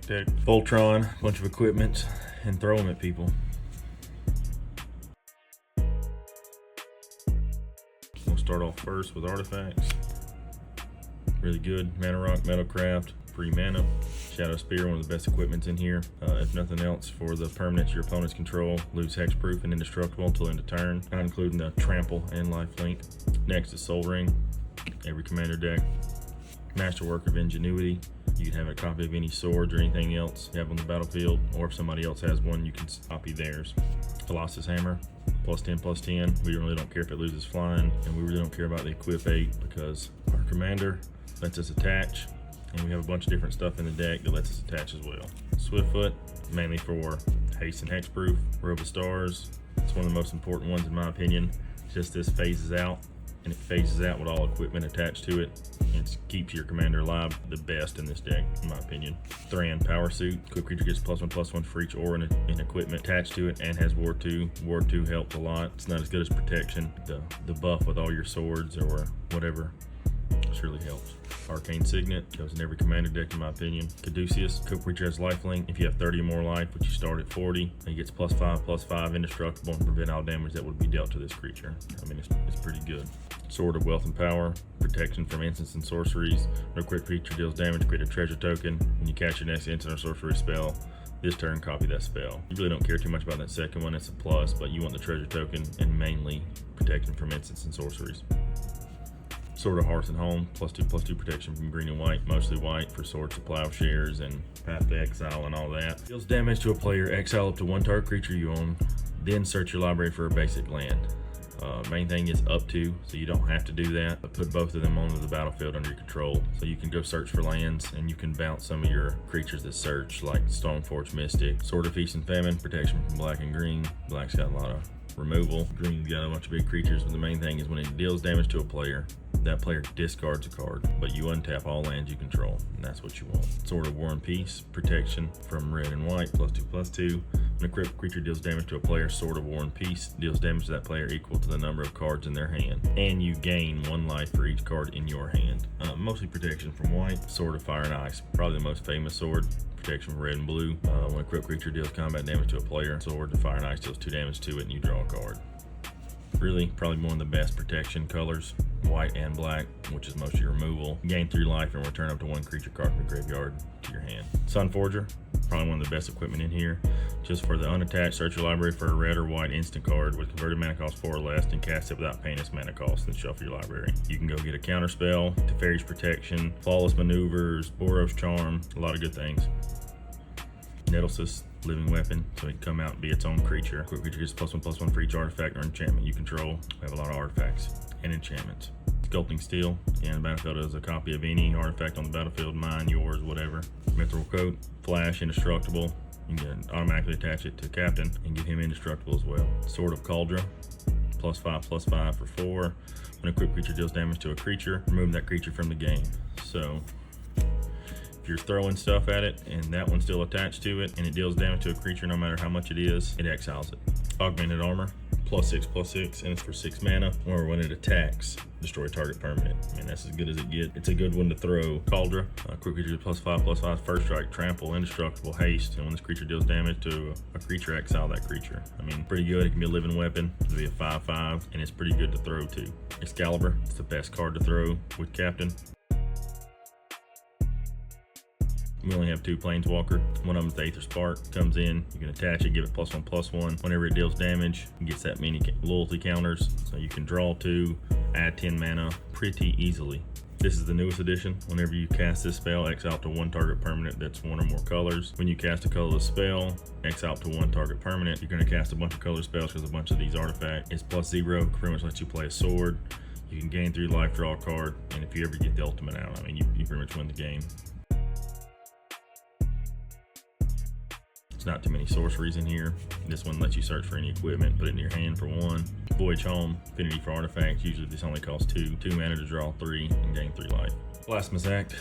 deck Voltron, bunch of equipment, and throw them at people. We'll start off first with artifacts. Really good. Mana Rock, Metalcraft, free mana. Shadow Spear, one of the best equipments in here. If nothing else, for the permanents your opponents control, lose hexproof and indestructible until end of turn, not including the trample and lifelink. Next is Soul Ring. Every commander deck. Masterwork of Ingenuity. You can have a copy of any swords or anything else you have on the battlefield, or if somebody else has one, you can copy theirs. Colossus Hammer, +10/+10. We really don't care if it loses flying, and we really don't care about the equip 8 because our commander lets us attach, and we have a bunch of different stuff in the deck that lets us attach as well. Swiftfoot, mainly for haste and hexproof. Robe of Stars, it's one of the most important ones in my opinion. Just this phases out, and it phases out with all equipment attached to it. It keeps your commander alive the best in this deck, in my opinion. Thran, Power Suit. Quick creature gets +1/+1 for each aura and equipment attached to it, and has Ward 2. Ward 2 helps a lot. It's not as good as protection. The buff with all your swords or whatever surely helps. Arcane Signet goes in every commander deck in my opinion. Caduceus, quick creature has lifelink. If you have 30 or more life, which you start at 40, he gets +5/+5 indestructible and prevent all damage that would be dealt to this creature. I mean, it's pretty good. Sword of Wealth and Power, protection from instants and sorceries. No quick creature deals damage, create a treasure token. When you cast your next instant or sorcery spell, this turn copy that spell. You really don't care too much about that second one, it's a plus, but you want the treasure token and mainly protection from instants and sorceries. Sword of Hearth and Home, +2/+2 protection from green and white, mostly white for Swords of Plowshares and Path to Exile and all that. Deals damage to a player, exile up to one target creature you own, then search your library for a basic land. Main thing is up to, so you don't have to do that, but put both of them onto the battlefield under your control. So you can go search for lands, and you can bounce some of your creatures that search, like Stoneforge Mystic. Sword of Feast and Famine, protection from black and green. Black's got a lot of removal. Green's got a bunch of big creatures, but the main thing is when it deals damage to a player, that player discards a card, but you untap all lands you control, and that's what you want. Sword of War and Peace, protection from red and white, +2/+2. When a crypt creature deals damage to a player, Sword of War and Peace deals damage to that player equal to the number of cards in their hand, and you gain 1 life for each card in your hand. Mostly protection from white. Sword of Fire and Ice, probably the most famous sword. Protection from red and blue. When a crypt creature deals combat damage to a player, Sword of Fire and Ice deals 2 damage to it, and you draw a card. Really, probably one of the best protection colors, white and black, which is most of your removal. Gain 3 life and return up to 1 creature card from the graveyard to your hand. Sunforger, probably one of the best equipment in here. Just for the unattached, search your library for a red or white instant card with converted mana cost 4 or less, and cast it without paying its mana cost, then shuffle your library. You can go get a counter spell, Teferi's Protection, Flawless Maneuvers, Boros Charm, a lot of good things. Nettlesis, living weapon, so it can come out and be its own creature. Quick creature gets +1/+1 for each artifact or enchantment you control. We have a lot of artifacts and enchantments. Sculpting Steel, again, the battlefield is a copy of any artifact on the battlefield, mine, yours, whatever. Mithril Coat, Flash, indestructible. You can automatically attach it to Captain and give him indestructible as well. Sword of Cauldron, +5/+5 for 4. When a quick creature deals damage to a creature, remove that creature from the game. So if you're throwing stuff at it and that one's still attached to it and it deals damage to a creature no matter how much it is, it exiles it. Augmented Armor, +6/+6, and it's for 6 mana, or when it attacks, destroy target permanent. I mean, that's as good as it gets. It's a good one to throw. Cauldron, quick creature +5/+5, first strike, trample, indestructible, haste, and when this creature deals damage to a creature, exile that creature. I mean, pretty good. It can be a living weapon. It'll be a 5/5, and it's pretty good to throw too. Excalibur, it's the best card to throw with Captain. We only have 2 Planeswalker. One of them is the Aether Spark. Comes in, you can attach it, give it +1/+1. Whenever it deals damage, it gets that many loyalty counters. So you can draw 2, add 10 mana pretty easily. This is the newest edition. Whenever you cast this spell, exile to 1 target permanent that's 1 or more colors. When you cast a colorless spell, exile to 1 target permanent. You're going to cast a bunch of color spells because a bunch of these artifacts. It's +0, pretty much lets you play a sword. You can gain 3 life, draw a card, and if you ever get the ultimate out, I mean, you pretty much win the game. Not too many sorceries in here. This one lets you search for any equipment, put it in your hand for 1. Voyage Home, affinity for artifacts. Usually this only costs 2. 2 mana to draw 3 and gain 3 life. Blasphemous Act.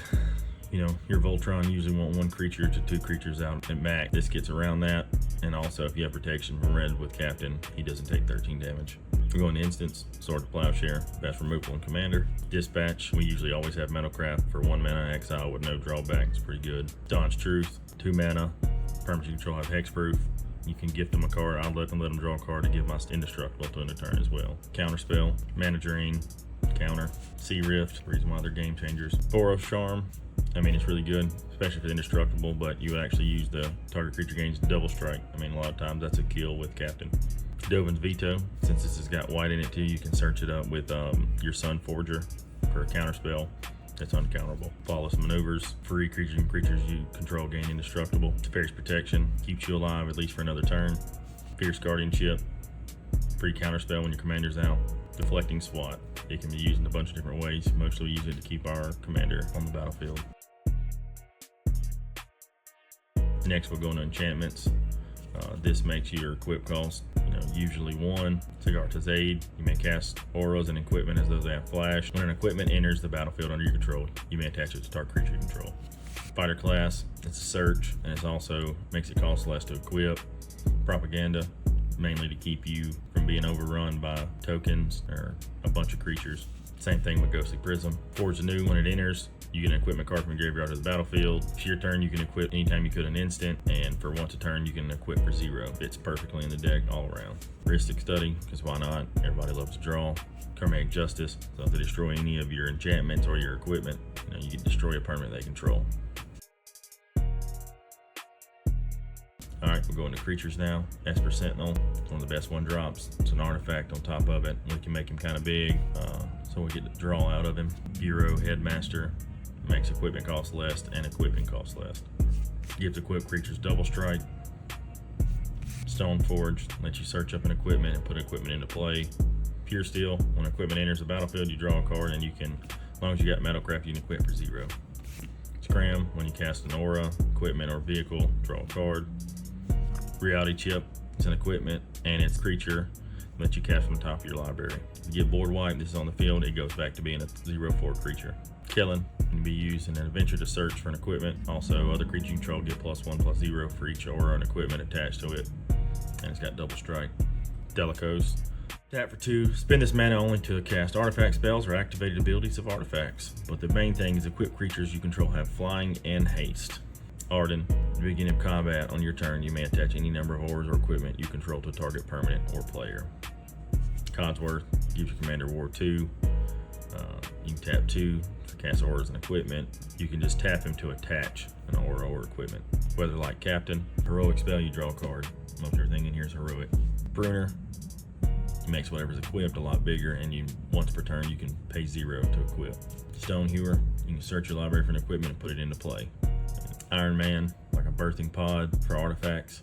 You know, your Voltron usually want 1 creature to 2 creatures out at max. This gets around that, and also if you have protection from red with Captain, he doesn't take 13 damage. We're going to Instance, Sword of Plowshare, best removal in Commander. Dispatch, we usually always have Metalcraft for 1 mana exile with no drawback. It's pretty good. Staunch Truth, 2 mana. Permanents you control have hexproof. You can gift them a card. I'll let them draw a card to give my indestructible to end a turn as well. Counter spell, mana drain, counter, Sea Rift, reason why they're game changers. Boros Charm, I mean, it's really good, especially for the indestructible, but you actually use the target creature gains double strike. I mean, a lot of times that's a kill with Captain. Dovin's Veto, since this has got white in it too, you can search it up with your Sun Forger for a counter spell that's uncounterable. Flawless Maneuvers, free creatures and creatures you control gain indestructible. Fierce Protection, keeps you alive at least for another turn. Fierce Guardianship, free counter spell when your commander's out. Deflecting SWAT, it can be used in a bunch of different ways. Mostly we use it to keep our commander on the battlefield. Next we'll go into enchantments. This makes your equip cost, usually 1. Sigarta's Aid, you may cast auras and equipment as those that have flash. When an equipment enters the battlefield under your control, you may attach it to target creature you control. Fighter class, it's a search, and it also makes it cost less to equip. Propaganda, mainly to keep you from being overrun by tokens or a bunch of creatures. Same thing with Ghostly Prism. Forge Anew, when it enters, you get an equipment card from your graveyard to the battlefield. It's your turn, you can equip anytime you could an instant, and for once a turn, you can equip for 0. Fits perfectly in the deck all around. Heuristic Study, because why not? Everybody loves to draw. Karmic Justice, so if they destroy any of your enchantments or your equipment, you can destroy a permanent they control. Alright, we'll go into creatures now. Esper Sentinel, one of the best 1-drops. It's an artifact on top of it. We can make him kind of big, so we get the draw out of him. Bureau Headmaster, makes equipment cost less and equipping cost less. Gives equipped creatures double strike. Stoneforge, lets you search up an equipment and put equipment into play. Pure Steel, when equipment enters the battlefield, you draw a card and you can, as long as you got Metalcraft, you can equip for 0. Scram, when you cast an aura, equipment, or vehicle, draw a card. Reality Chip, it's an equipment and it's creature that you cast from the top of your library. If you get board wipe, this is on the field, it goes back to being a 0/4 creature. Kellen can be used in an adventure to search for an equipment. Also, other creatures you control get +1/+0 for each aura and equipment attached to it. And it's got double strike. Delicos, tap for 2. Spend this mana only to cast artifact spells or activated abilities of artifacts. But the main thing is equipped creatures you control have flying and haste. Arden, at the beginning of combat, on your turn, you may attach any number of auras or equipment you control to a target permanent or player. Codsworth gives your commander War 2. You can tap 2 to cast auras and equipment. You can just tap him to attach an aura or equipment. Whether like Captain, Heroic Spell, you draw a card. Most everything in here is heroic. Bruner makes whatever's equipped a lot bigger, and once per turn you can pay 0 to equip. Stonehewer, you can search your library for an equipment and put it into play. Iron Man, like a birthing pod for artifacts.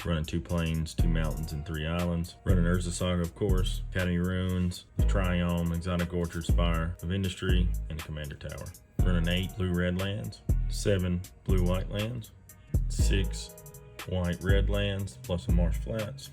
Running 2 plains, 2 mountains, and 3 islands. Running Urza Saga, of course. Academy Ruins, the Triome, Exotic Orchard, Spire of Industry, and the Commander Tower. Running 8 blue-red lands, 7 blue-white lands, 6 white-red lands, plus some marsh flats.